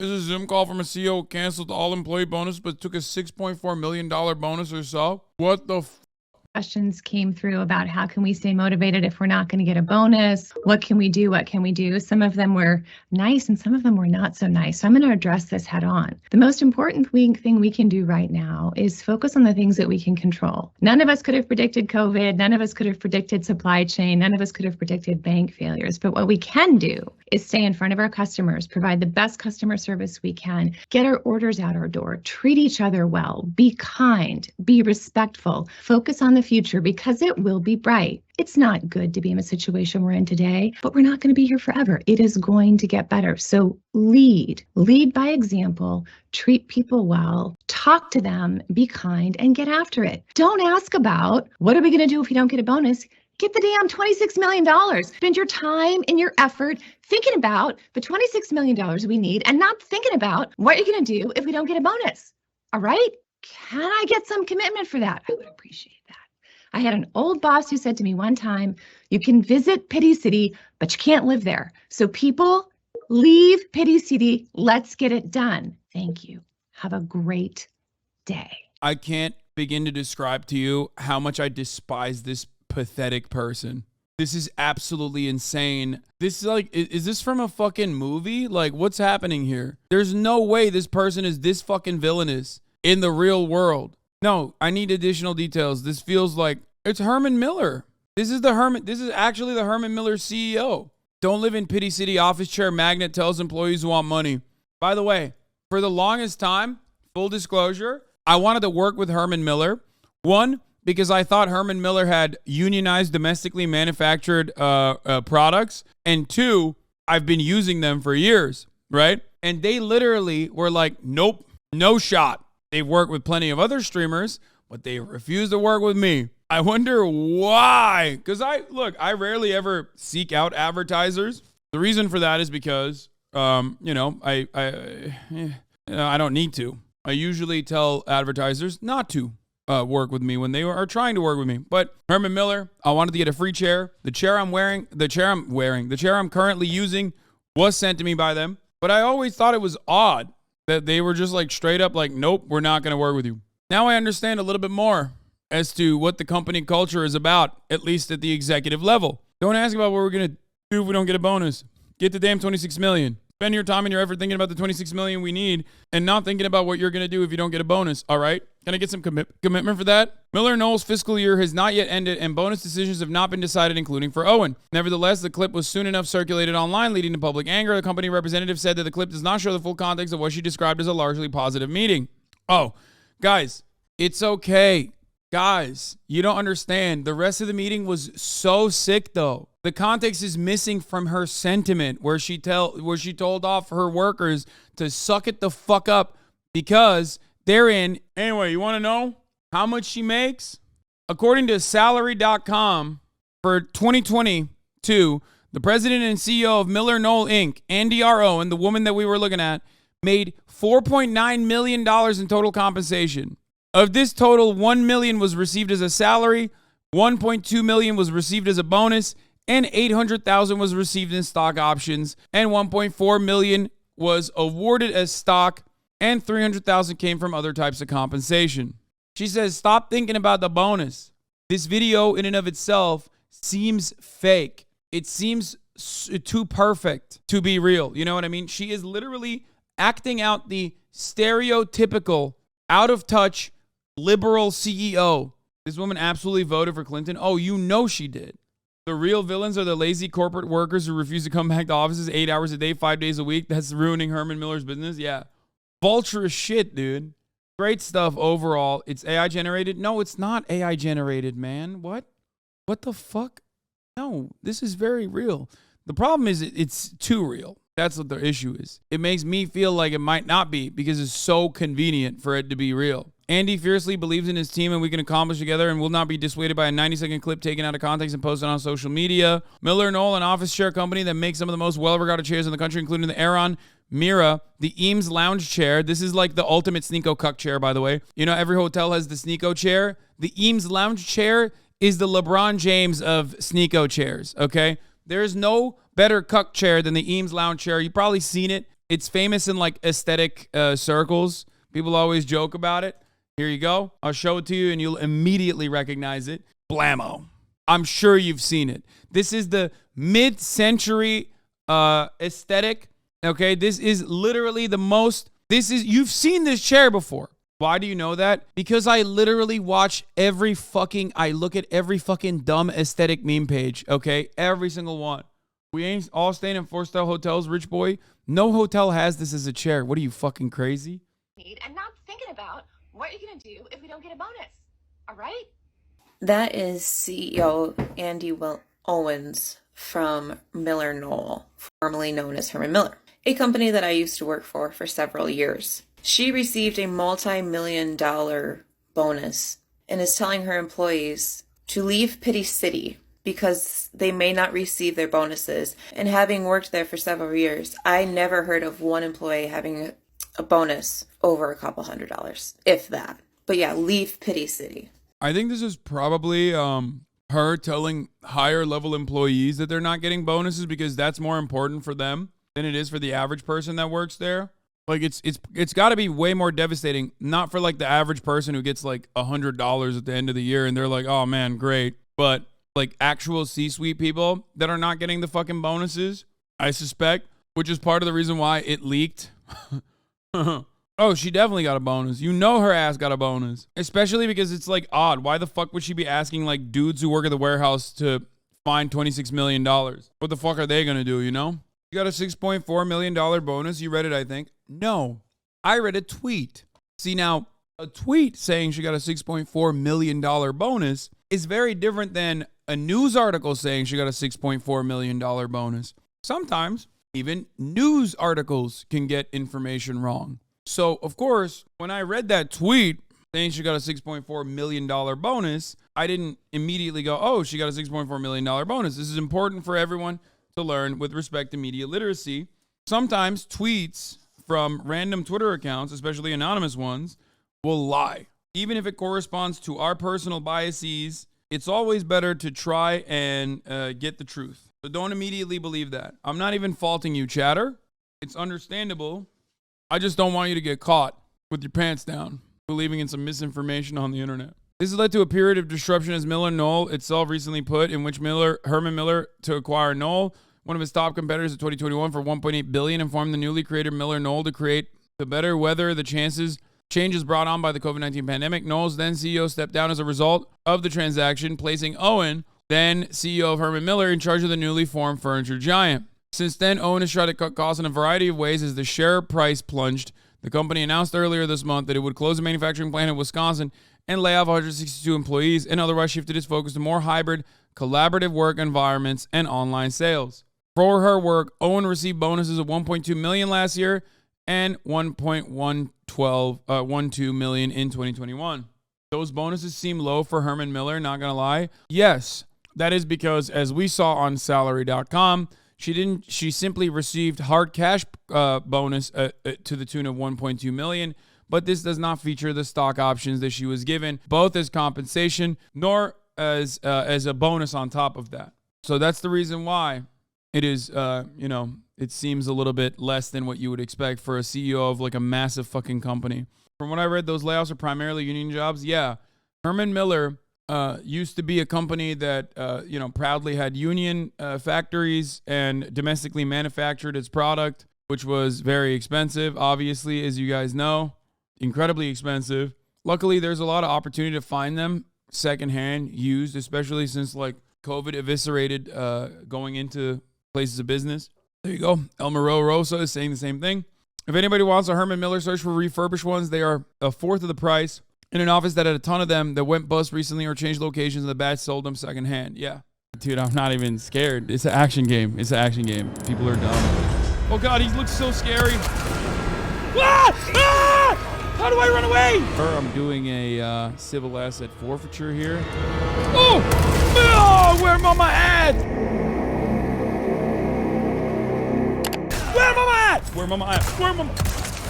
Is a Zoom call from a CEO who canceled all employee bonus but took a $6.4 million bonus or so? What the Questions came through about how can we stay motivated if we're not going to get a bonus? What can we do? What can we do? Some of them were nice and some of them were not so nice. So I'm going to address this head on. The most important thing we can do right now is focus on the things that we can control. None of us could have predicted COVID. None of us could have predicted supply chain. None of us could have predicted bank failures. But what we can do is stay in front of our customers, provide the best customer service we can, get our orders out our door, treat each other well, be kind, be respectful, focus on the future because it will be bright. It's not good to be in a situation we're in today, but we're not going to be here forever. It is going to get better. So lead by example, treat people well, talk to them, be kind, and get after it. Don't ask about what are we going to do if we don't get a bonus? Get the damn $26 million. Spend your time and your effort thinking about the $26 million we need and not thinking about what you're going to do if we don't get a bonus. All right? Can I get some commitment for that? I would appreciate that. I had an old boss who said to me one time, you can visit Pity City, but you can't live there. So people, leave Pity City. Let's get it done. Thank you. Have a great day. I can't begin to describe to you how much I despise this pathetic person. This is absolutely insane. This is like, is this from a fucking movie? Like, what's happening here? There's no way this person is this fucking villainous in the real world. No, I need additional details. This feels like it's Herman Miller. This is actually the Herman Miller CEO. Don't live in Pity City, office chair magnet tells employees who want money. By the way, for the longest time, full disclosure, I wanted to work with Herman Miller. One, because I thought Herman Miller had unionized domestically manufactured products. And two, I've been using them for years, right? And they literally were like, nope, no shot. They've worked with plenty of other streamers, but they refuse to work with me. I wonder why. Because I rarely ever seek out advertisers. The reason for that is because, I don't need to. I usually tell advertisers not to work with me when they are trying to work with me. But Herman Miller, I wanted to get a free chair. The chair I'm currently using was sent to me by them. But I always thought it was odd that they were just like straight up like, nope, we're not going to work with you. Now I understand a little bit more as to what the company culture is about, at least at the executive level. Don't ask about what we're going to do if we don't get a bonus. Get the damn 26 million. Spend your time and your effort thinking about the 26 million we need and not thinking about what you're going to do if you don't get a bonus. All right? Can I get some commitment for that? Miller Knoll's fiscal year has not yet ended and bonus decisions have not been decided, including for Owen. Nevertheless, the clip was soon enough circulated online, leading to public anger. The company representative said that the clip does not show the full context of what she described as a largely positive meeting. Oh, guys, it's okay. Guys, you don't understand. The rest of the meeting was so sick, though. The context is missing from her sentiment where she told off her workers to suck it the fuck up because they're in. Anyway, you want to know how much she makes? According to salary.com for 2022, the president and CEO of Miller Knoll Inc., Andy R. Owen, the woman that we were looking at, made $4.9 million in total compensation. Of this total, $1 million was received as a salary, $1.2 million was received as a bonus, and $800,000 was received in stock options, and $1.4 million was awarded as stock, and $300,000 came from other types of compensation. She says, stop thinking about the bonus. This video in and of itself seems fake. It seems too perfect to be real. You know what I mean? She is literally acting out the stereotypical, out-of-touch, liberal CEO. This woman absolutely voted for Clinton. Oh, you know she did. The real villains are the lazy corporate workers who refuse to come back to offices 8 hours a day, 5 days a week. That's ruining Herman Miller's business. Yeah. Vulture shit, dude. Great stuff overall. It's AI generated. No, it's not AI generated, man. What? What the fuck? No, this is very real. The problem is it's too real. That's what the issue is. It makes me feel like it might not be because it's so convenient for it to be real. Andy fiercely believes in his team and we can accomplish together and will not be dissuaded by a 90-second clip taken out of context and posted on social media. Miller Knoll, an office chair company that makes some of the most well-regarded chairs in the country, including the Aeron Mira, the Eames lounge chair. This is like the ultimate Sneeko cuck chair, by the way. You know, every hotel has the Sneeko chair. The Eames lounge chair is the LeBron James of Sneeko chairs, okay? There's no better cuck chair than the Eames lounge chair. You've probably seen it It's famous in like aesthetic circles. People always joke about it. Here you go. I'll show it to you and you'll immediately recognize it. Blammo. I'm sure you've seen it. This is the mid-century aesthetic. Okay, this is literally the most, you've seen this chair before. Why do you know that? Because I literally watch I look at every fucking dumb aesthetic meme page, okay? Every single one. We ain't all staying in 4-star hotels, rich boy. No hotel has this as a chair. What are you, fucking crazy? And not thinking about what you're going to do if we don't get a bonus. All right? That is CEO Andy Owens from Miller Knoll, formerly known as Herman Miller, a company that I used to work for several years. She received a multi-million-dollar bonus and is telling her employees to leave Pity City because they may not receive their bonuses. And having worked there for several years, I never heard of one employee having a bonus over a couple $100, if that. But yeah, leave Pity City. I think this is probably her telling higher level employees that they're not getting bonuses because that's more important for them than it is for the average person that works there. Like it's got to be way more devastating, not for like the average person who gets like $100 at the end of the year and they're like, oh man, great. But like actual C-suite people that are not getting the fucking bonuses, I suspect, which is part of the reason why it leaked. Oh, she definitely got a bonus. You know her ass got a bonus. Especially because it's like odd. Why the fuck would she be asking like dudes who work at the warehouse to find $26 million? What the fuck are they going to do, you know? You got a $6.4 million bonus. You read it, I think. No, I read a tweet. See, now, a tweet saying she got a $6.4 million bonus is very different than a news article saying she got a $6.4 million bonus. Sometimes, even news articles can get information wrong. So, of course, when I read that tweet saying she got a $6.4 million bonus, I didn't immediately go, oh, she got a $6.4 million bonus. This is important for everyone to learn with respect to media literacy. Sometimes tweets from random Twitter accounts, especially anonymous ones, will lie. Even if it corresponds to our personal biases, it's always better to try and get the truth. So don't immediately believe that. I'm not even faulting you, chatter. It's understandable. I just don't want you to get caught with your pants down, believing in some misinformation on the internet. This has led to a period of disruption, as Miller Knoll itself recently put, in which Herman Miller, to acquire Knoll, one of his top competitors in 2021, for $1.8 billion, informed the newly created Miller Knoll to create the better weather the changes brought on by the COVID-19 pandemic. Knoll's then CEO stepped down as a result of the transaction, placing Owen, then CEO of Herman Miller, in charge of the newly formed furniture giant. Since then, Owen has tried to cut costs in a variety of ways as the share price plunged. The company announced earlier this month that it would close a manufacturing plant in Wisconsin and lay off 162 employees, and otherwise shifted its focus to more hybrid, collaborative work environments and online sales. For her work, Owen received bonuses of $1.2 million last year and $1.12 million in 2021. Those bonuses seem low for Herman Miller, not gonna lie. Yes, that is because, as we saw on salary.com, she simply received hard cash bonus to the tune of $1.2 million, but this does not feature the stock options that she was given, both as compensation nor as a bonus on top of that. So that's the reason why it is, it seems a little bit less than what you would expect for a CEO of like a massive fucking company. From what I read, those layoffs are primarily union jobs. Yeah, Herman Miller used to be a company that, proudly had union factories and domestically manufactured its product, which was very expensive, obviously, as you guys know, incredibly expensive. Luckily, there's a lot of opportunity to find them secondhand, used, especially since like COVID eviscerated going into places of business. There you go. El Moro Rosa is saying the same thing. If anybody wants a Herman Miller, search for refurbished ones. They are a fourth of the price. In an office that had a ton of them that went bust recently or changed locations, and the batch sold them secondhand. Yeah. Dude, I'm not even scared. It's an action game. It's an action game. People are dumb. Oh, God, he looks so scary. Ah! Ah! How do I run away? I'm doing a civil asset forfeiture here. Oh! Oh! Where mama at? Where mama at? Where mama at? Where mama?